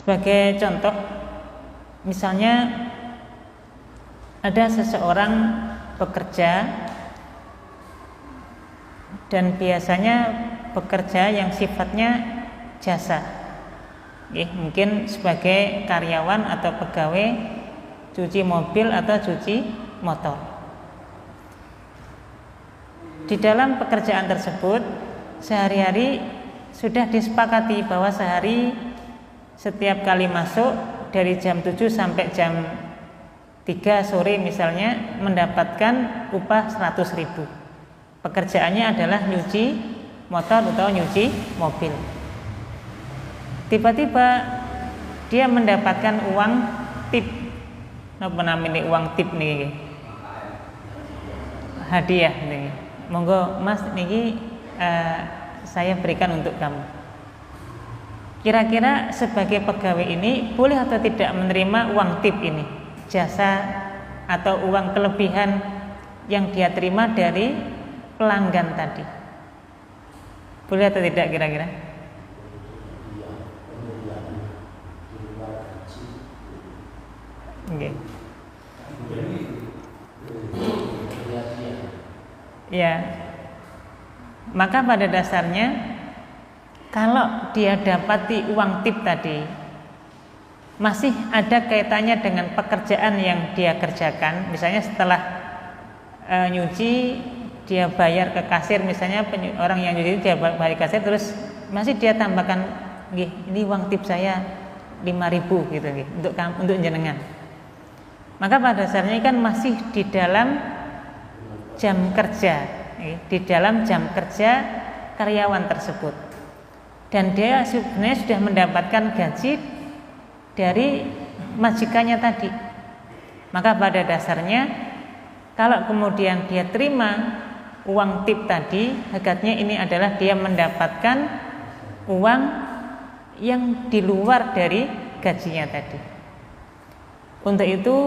Sebagai contoh, misalnya ada seseorang bekerja dan biasanya bekerja yang sifatnya jasa, mungkin sebagai karyawan atau pegawai cuci mobil atau cuci motor. Di dalam pekerjaan tersebut sehari-hari sudah disepakati bahwa sehari setiap kali masuk dari jam 7 sampai jam 3 sore misalnya mendapatkan upah 100.000. Pekerjaannya adalah nyuci motor atau nyuci mobil. Tiba-tiba dia mendapatkan uang tip. Napa namanya uang tip nih? Hadiah nih. Monggo Mas niki saya berikan untuk kamu. Kira-kira sebagai pegawai ini boleh atau tidak menerima uang tip ini, jasa atau uang kelebihan yang dia terima dari pelanggan tadi? Boleh atau tidak kira-kira? Okay. Ya, maka pada dasarnya kalau dia dapati uang tip tadi masih ada kaitannya dengan pekerjaan yang dia kerjakan, misalnya setelah nyuci dia bayar ke kasir, misalnya orang yang nyuci dia bayar ke kasir, terus masih dia tambahkan, ini uang tip saya 5.000 gitu, untuk jenengan. Maka pada dasarnya kan masih di dalam jam kerja, di dalam jam kerja karyawan tersebut, dan dia sebenarnya sudah mendapatkan gaji dari majikannya tadi. Maka pada dasarnya kalau kemudian dia terima uang tip tadi, hakikatnya ini adalah dia mendapatkan uang yang di luar dari gajinya tadi. Untuk itu,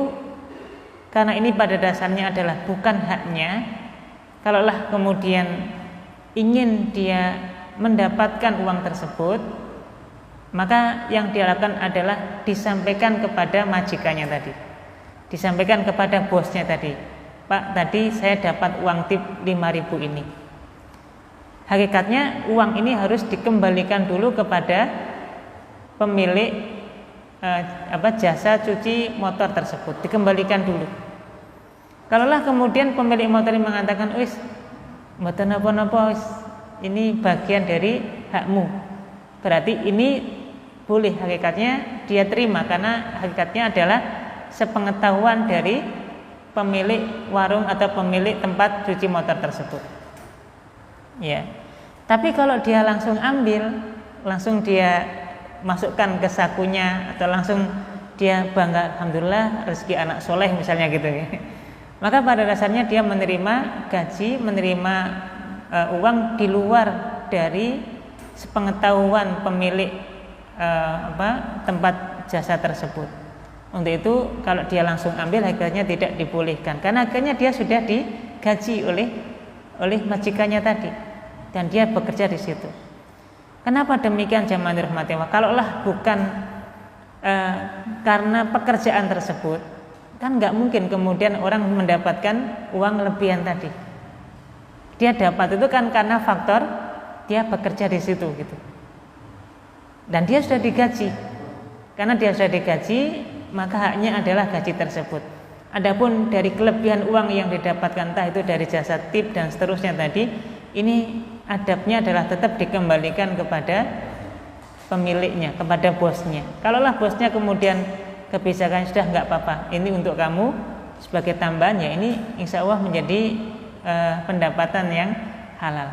karena ini pada dasarnya adalah bukan haknya, kalaulah kemudian ingin dia mendapatkan uang tersebut, maka yang dia lakukan adalah disampaikan kepada majikannya tadi, disampaikan kepada bosnya tadi, Pak, tadi saya dapat uang tip 5.000 ini. Hakikatnya uang ini harus dikembalikan dulu kepada pemilik jasa cuci motor tersebut, dikembalikan dulu. Kalaulah kemudian pemilik motor ini mengatakan, wis mboten napa-napa, wis ini bagian dari hakmu, berarti ini boleh, hakikatnya dia terima, karena hakikatnya adalah sepengetahuan dari pemilik warung atau pemilik tempat cuci motor tersebut. Ya. Tapi kalau dia langsung ambil, langsung dia masukkan ke sakunya, atau langsung dia bangga, alhamdulillah rezeki anak soleh misalnya gitu ya, maka pada dasarnya dia menerima gaji, menerima uang di luar dari sepengetahuan pemilik tempat jasa tersebut. Untuk itu kalau dia langsung ambil, hakikatnya tidak dibolehkan, karena akhirnya dia sudah digaji oleh majikannya tadi dan dia bekerja di situ. Kenapa demikian jamaah dirahmati Allah? Kalaulah bukan karena pekerjaan tersebut, kan nggak mungkin kemudian orang mendapatkan uang lebihan tadi. Dia dapat itu kan karena faktor dia bekerja di situ gitu. Dan dia sudah digaji. Karena dia sudah digaji, maka haknya adalah gaji tersebut. Adapun dari kelebihan uang yang didapatkan, entah itu dari jasa tip dan seterusnya tadi, ini adabnya adalah tetap dikembalikan kepada pemiliknya, kepada bosnya. Kalaulah bosnya kemudian kebijakan sudah nggak apa-apa, ini untuk kamu sebagai tambahan, ya ini insya Allah menjadi pendapatan yang halal.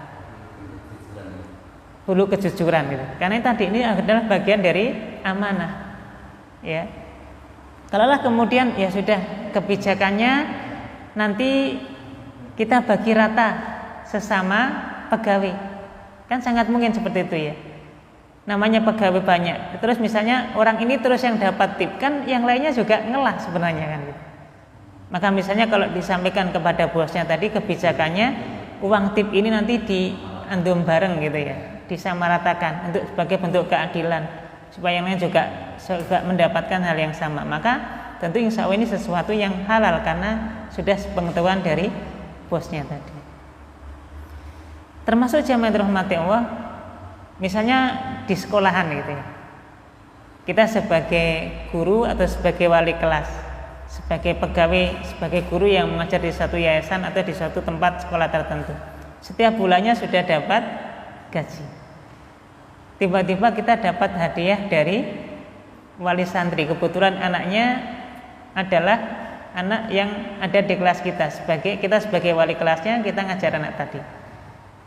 Hulu kejujuran gitu. Karena tadi ini adalah bagian dari amanah. Ya. Kalaulah kemudian ya sudah kebijakannya nanti kita bagi rata sesama pegawai, kan sangat mungkin seperti itu ya. Namanya pegawai banyak, terus misalnya orang ini terus yang dapat tip, kan yang lainnya juga ngelah sebenarnya kan gitu. Maka misalnya kalau disampaikan kepada bosnya tadi kebijakannya, uang tip ini nanti diandum bareng gitu ya, disamaratakan untuk sebagai bentuk keadilan. supaya yang lain juga mendapatkan hal yang sama. Maka tentu insya Allah ini sesuatu yang halal karena sudah pengetahuan dari bosnya tadi. Termasuk jamaah rahmati Allah, misalnya di sekolahan gitu ya. Kita sebagai guru atau sebagai wali kelas, sebagai pegawai, sebagai guru yang mengajar di satu yayasan atau di suatu tempat sekolah tertentu, setiap bulannya sudah dapat gaji. Tiba-tiba kita dapat hadiah dari wali santri. Kebetulan anaknya adalah anak yang ada di kelas kita. Kita sebagai wali kelasnya, kita ngajar anak tadi.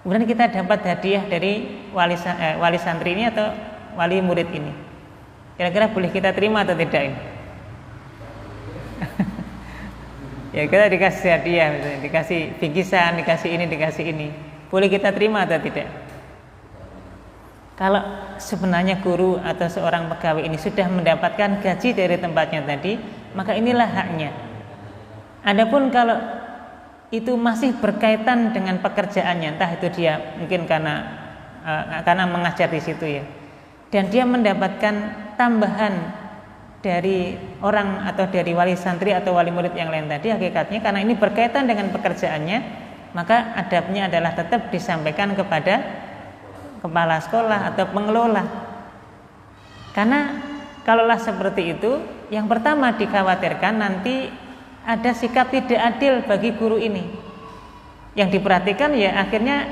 Kemudian kita dapat hadiah dari wali santri ini atau wali murid ini. Kira-kira boleh kita terima atau tidak ini? Ya, kita dikasih hadiah, misalnya, dikasih bingkisan, dikasih ini. Boleh kita terima atau tidak? Kalau sebenarnya guru atau seorang pegawai ini sudah mendapatkan gaji dari tempatnya tadi, maka inilah haknya. Adapun kalau itu masih berkaitan dengan pekerjaannya, entah itu dia mungkin karena mengajar di situ ya, dan dia mendapatkan tambahan dari orang atau dari wali santri atau wali murid yang lain tadi, hakikatnya karena ini berkaitan dengan pekerjaannya, maka adabnya adalah tetap disampaikan kepada kepala sekolah atau pengelola. Karena kalaulah seperti itu, yang pertama dikhawatirkan nanti ada sikap tidak adil bagi guru ini. Yang diperhatikan ya akhirnya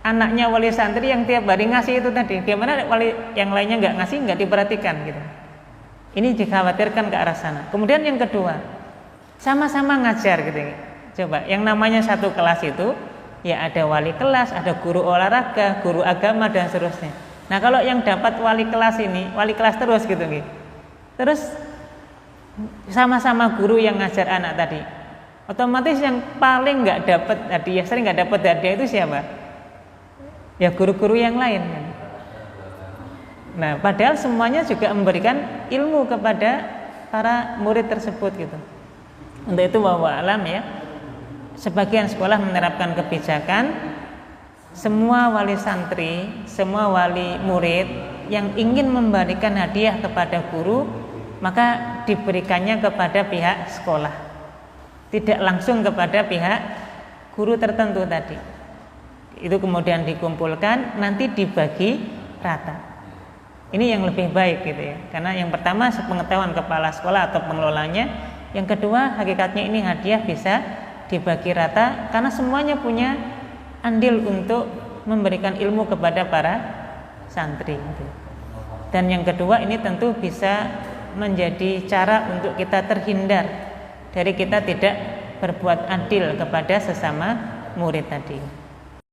anaknya wali santri yang tiap hari ngasih itu tadi, gimana wali yang lainnya nggak ngasih, nggak diperhatikan gitu. Ini dikhawatirkan ke arah sana. Kemudian yang kedua, sama-sama ngajar gitu. Coba yang namanya satu kelas itu ya ada wali kelas, ada guru olahraga, guru agama dan seterusnya. Nah kalau yang dapat wali kelas ini, wali kelas terus gitu gitu. Terus sama-sama guru yang ngajar anak tadi, otomatis yang paling nggak dapat hadiah, sering nggak dapat hadiah itu siapa? Ya guru-guru yang lain. Nah padahal semuanya juga memberikan ilmu kepada para murid tersebut gitu. Untuk itu wallahu alam ya. Sebagian sekolah menerapkan kebijakan semua wali santri, semua wali murid yang ingin memberikan hadiah kepada guru, maka diberikannya kepada pihak sekolah, tidak langsung kepada pihak guru tertentu tadi. Itu kemudian dikumpulkan, nanti dibagi rata. Ini yang lebih baik gitu ya, karena yang pertama sepengetahuan kepala sekolah atau pengelolanya, yang kedua hakikatnya ini hadiah bisa dibagi rata karena semuanya punya andil untuk memberikan ilmu kepada para santri gitu. Dan yang kedua ini tentu bisa menjadi cara untuk kita terhindar dari kita tidak berbuat adil kepada sesama murid tadi.